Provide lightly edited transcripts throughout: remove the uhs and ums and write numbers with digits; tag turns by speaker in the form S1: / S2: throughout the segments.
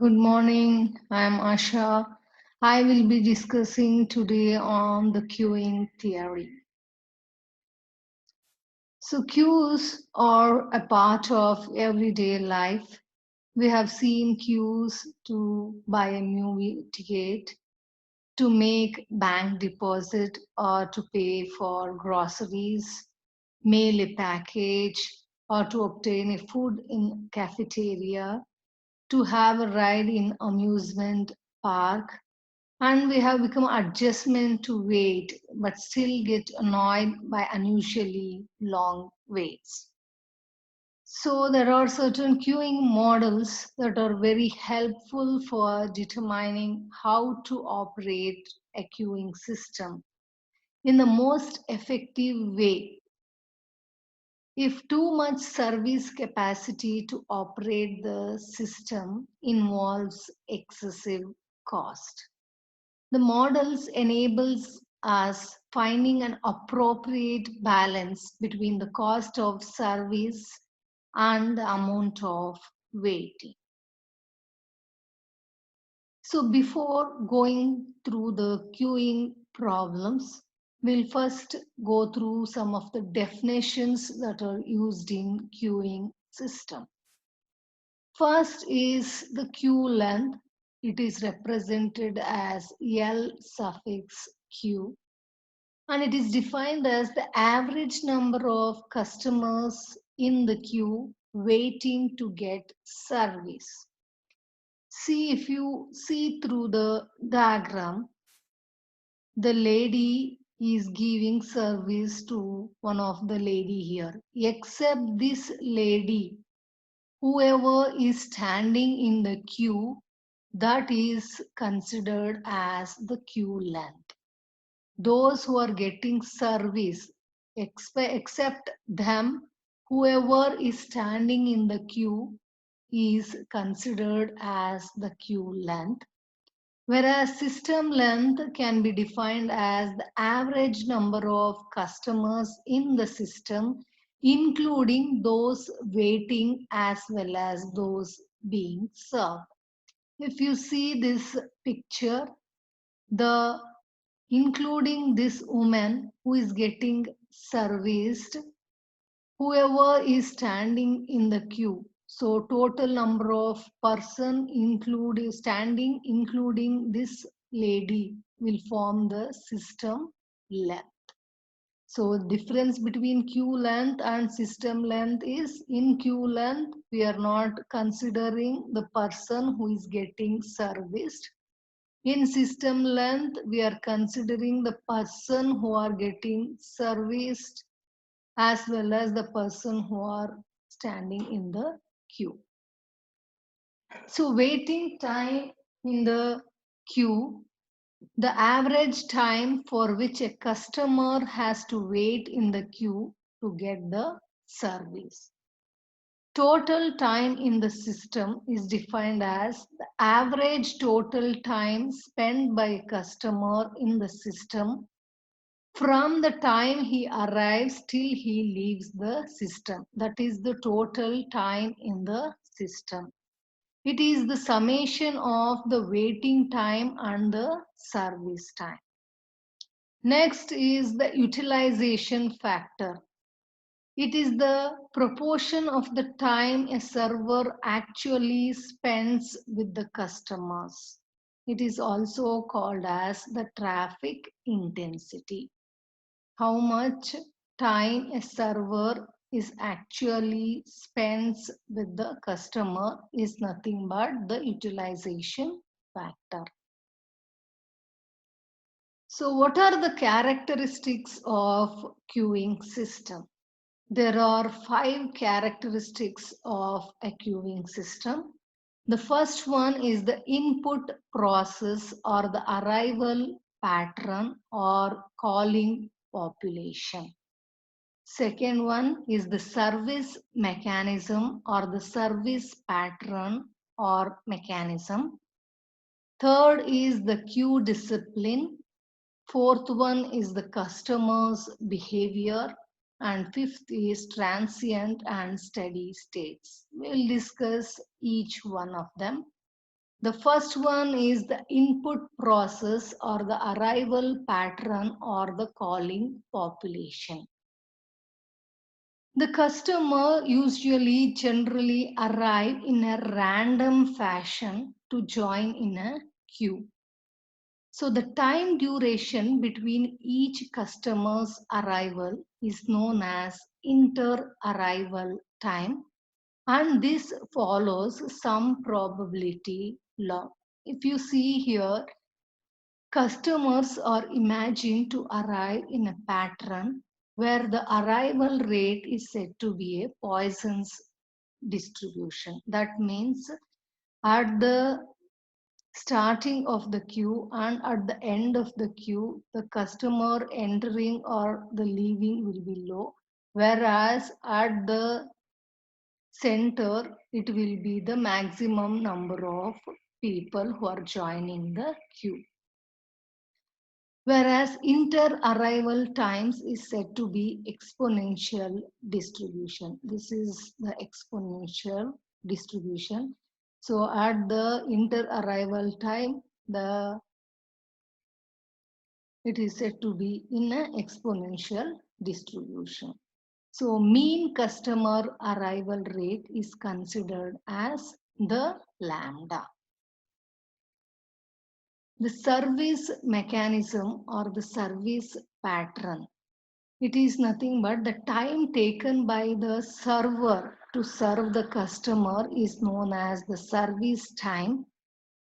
S1: Good morning, I am Asha. I will be discussing today on the queuing theory. So, queues are a part of everyday life. We have seen queues to buy a movie ticket, to make bank deposit, or to pay for groceries, mail a package, or to obtain a food in cafeteria, to have a ride in amusement park, and we have become adjustment to wait but still get annoyed by unusually long waits. So there are certain queuing models that are very helpful for determining how to operate a queuing system in the most effective way. If too much service capacity to operate the system involves excessive cost, the models enables us finding an appropriate balance between the cost of service and the amount of waiting. So before going through the queuing problems, we'll first go through some of the definitions that are used in queuing system. First is the queue length. It is represented as L suffix Q, and it is defined as the average number of customers in the queue waiting to get service. See, if you see through the diagram, the lady is giving service to one of the lady here. Except this lady, whoever is standing in the queue, that is considered as the queue length. Those who are getting service, except them, whoever is standing in the queue is considered as the queue length. Whereas system length can be defined as the average number of customers in the system, including those waiting as well as those being served. If you see this picture, the including this woman who is getting serviced, whoever is standing in the queue. So total number of person including standing including this lady will form the system length. So difference between queue length and system length is, in queue length we are not considering the person who is getting serviced. In system length, we are considering the person who are getting serviced as well as the person who are standing in the queue. So waiting time in the queue, the average time for which a customer has to wait in the queue to get the service. Total time in the system is defined as the average total time spent by a customer in the system from the time he arrives till he leaves the system. That is the total time in the system. It is the summation of the waiting time and the service time. Next is the utilization factor. It is the proportion of the time a server actually spends with the customers. It is also called as the traffic intensity. How much time a server is actually spends with the customer is nothing but the utilization factor. So what are the characteristics of queuing system? There are 5 characteristics of a queuing system. The first one is the input process or the arrival pattern or calling population. Second one is the service mechanism or the service pattern or mechanism. Third is the queue discipline. Fourth one is the customer's behavior. And fifth is transient and steady states. We'll discuss each one of them. The first one is the input process or the arrival pattern or the calling population. The customer usually generally arrive in a random fashion to join in a queue. So the time duration between each customer's arrival is known as inter-arrival time, and this follows some probability law. If you see here, customers are imagined to arrive in a pattern where the arrival rate is said to be a Poisson's distribution. That means at the starting of the queue and at the end of the queue, the customer entering or the leaving will be low, whereas at the center, it will be the maximum number of people who are joining the queue. Whereas inter-arrival times is said to be exponential distribution. This is the exponential distribution. So at the inter-arrival time, it is said to be in an exponential distribution. So mean customer arrival rate is considered as the lambda. The service mechanism or the service pattern. It is nothing but the time taken by the server to serve the customer is known as the service time,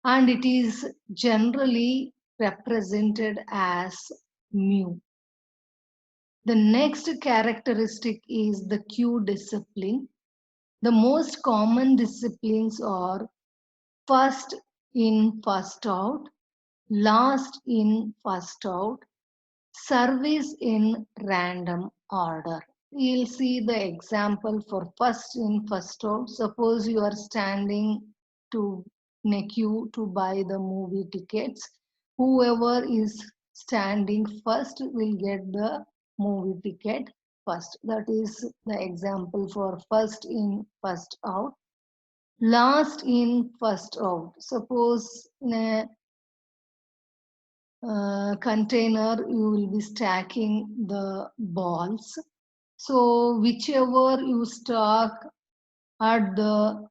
S1: and it is generally represented as mu. The next characteristic is the queue discipline. The most common disciplines are first in, first out, last in, first out, service in random order. You'll see the example for first in, first out. Suppose you are standing to in a queue to buy the movie tickets. Whoever is standing first will get the movie ticket first. That is the example for first in, first out. Last in, first out. Suppose in a container you will be stacking the balls, so whichever you stack at the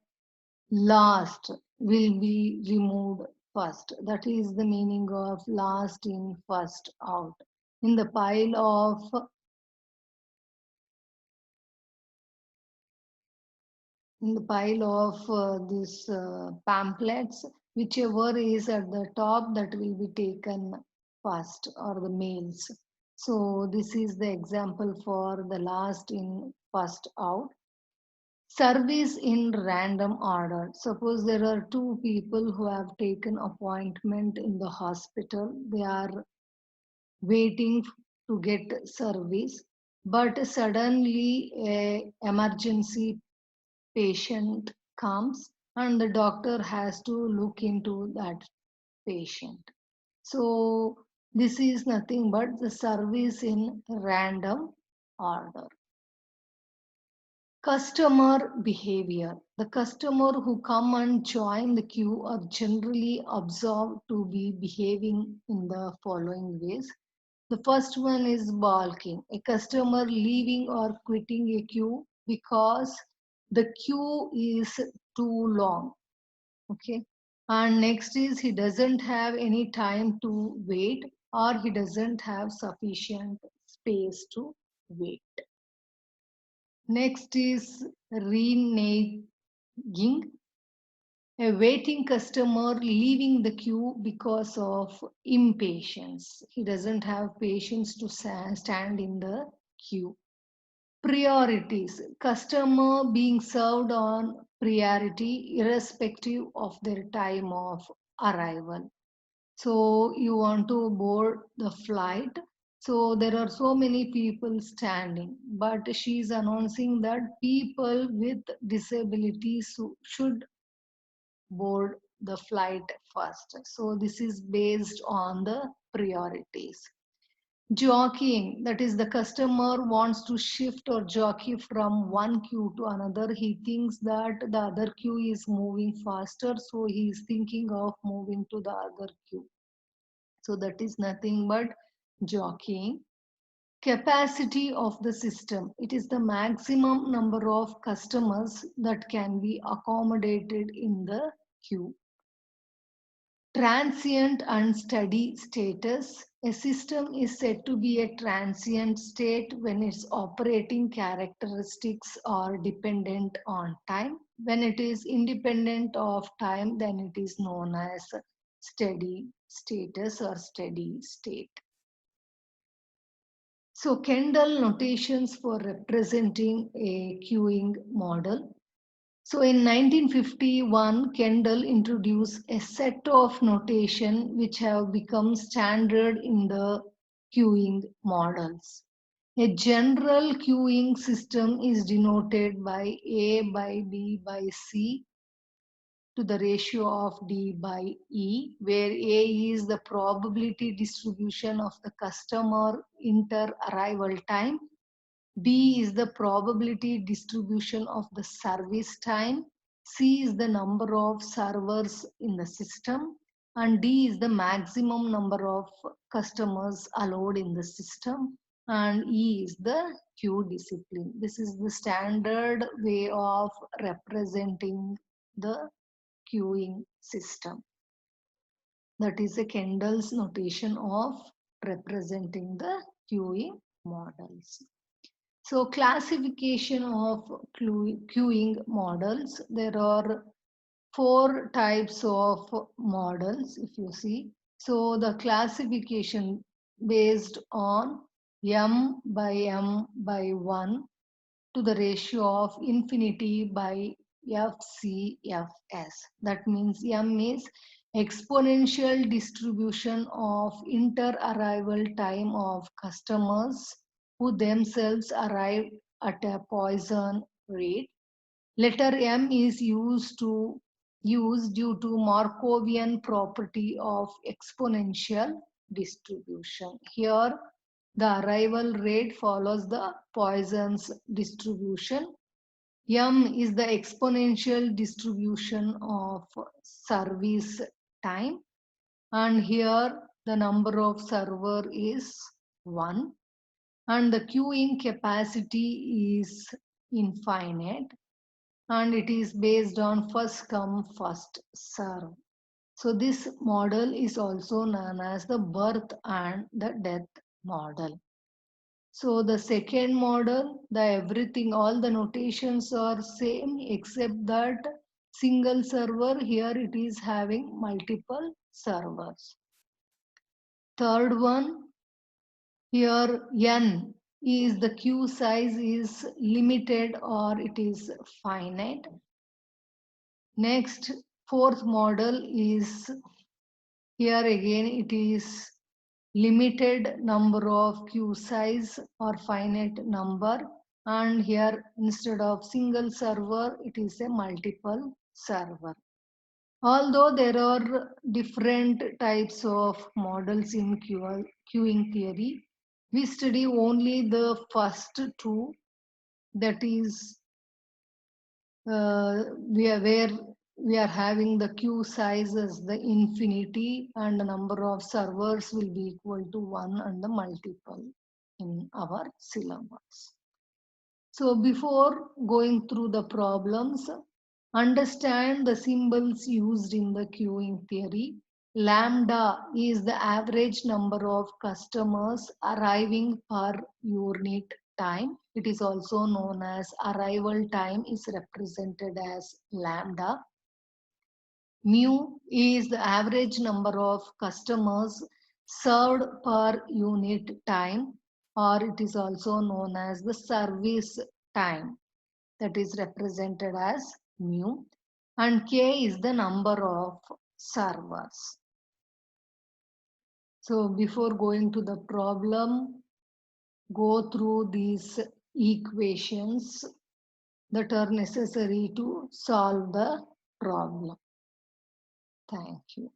S1: last will be removed first. That is the meaning of last in, first out. In the pile of these pamphlets, whichever is at the top, that will be taken first, or the mails. So this is the example for the last in, first out. Service in random order. Suppose there are two people who have taken appointment in the hospital. They are waiting to get service, but suddenly a emergency patient comes and the doctor has to look into that patient. So this is nothing but the service in random order. Customer behavior. The customer who come and join the queue are generally observed to be behaving in the following ways. The first one is balking. A customer leaving or quitting a queue because the queue is too long. Okay. And next is he doesn't have any time to wait, or he doesn't have sufficient space to wait. Next is reneging. A waiting customer leaving the queue because of impatience. He doesn't have patience to stand in the queue. Priorities. Customer being served on priority irrespective of their time of arrival. So you want to board the flight. So there are so many people standing, but she is announcing that people with disabilities should board the flight first. So this is based on the priorities. Jockeying, that is, the customer wants to shift or jockey from one queue to another. He thinks that the other queue is moving faster, so he is thinking of moving to the other queue. So that is nothing but jockeying. Capacity of the system, it is the maximum number of customers that can be accommodated in the queue. Transient and steady status. A system is said to be a transient state when its operating characteristics are dependent on time. When it is independent of time, then it is known as steady status or steady state. So Kendall notations for representing a queuing model. So in 1951, Kendall introduced a set of notation which have become standard in the queuing models. A general queuing system is denoted by A by B by C to the ratio of D by E, where A is the probability distribution of the customer inter-arrival time, B is the probability distribution of the service time, C is the number of servers in the system, and D is the maximum number of customers allowed in the system, and E is the queue discipline. This is the standard way of representing the queuing system. That is a Kendall's notation of representing the queuing models. So classification of queuing models, there are 4 types of models if you see. So the classification based on m by m by 1 to the ratio of infinity by FCFS. That means m is exponential distribution of inter-arrival time of customers who themselves arrive at a Poisson rate. Letter m is used due to Markovian property of exponential distribution. Here, the arrival rate follows the Poisson's distribution. M is the exponential distribution of service time, and here the number of server is 1, and the queuing capacity is infinite, and it is based on first come first serve. So this model is also known as the birth and the death model. So the second model, the everything, all the notations are same except that single server, here it is having multiple servers. Third one, here n is the queue size is limited or it is finite. Next, fourth model is, here again it is limited number of queue size or finite number, and here instead of single server it is a multiple server. Although there are different types of models in queuing theory, we study only the first two, that is where we are having the queue size as the infinity and the number of servers will be equal to 1 and the multiple in our syllabus. So before going through the problems, understand the symbols used in the queuing theory. Lambda is the average number of customers arriving per unit time. It is also known as arrival time is represented as lambda. Mu is the average number of customers served per unit time, or it is also known as the service time, that is represented as mu, and k is the number of servers. So before going to the problem, go through these equations that are necessary to solve the problem. Thank you.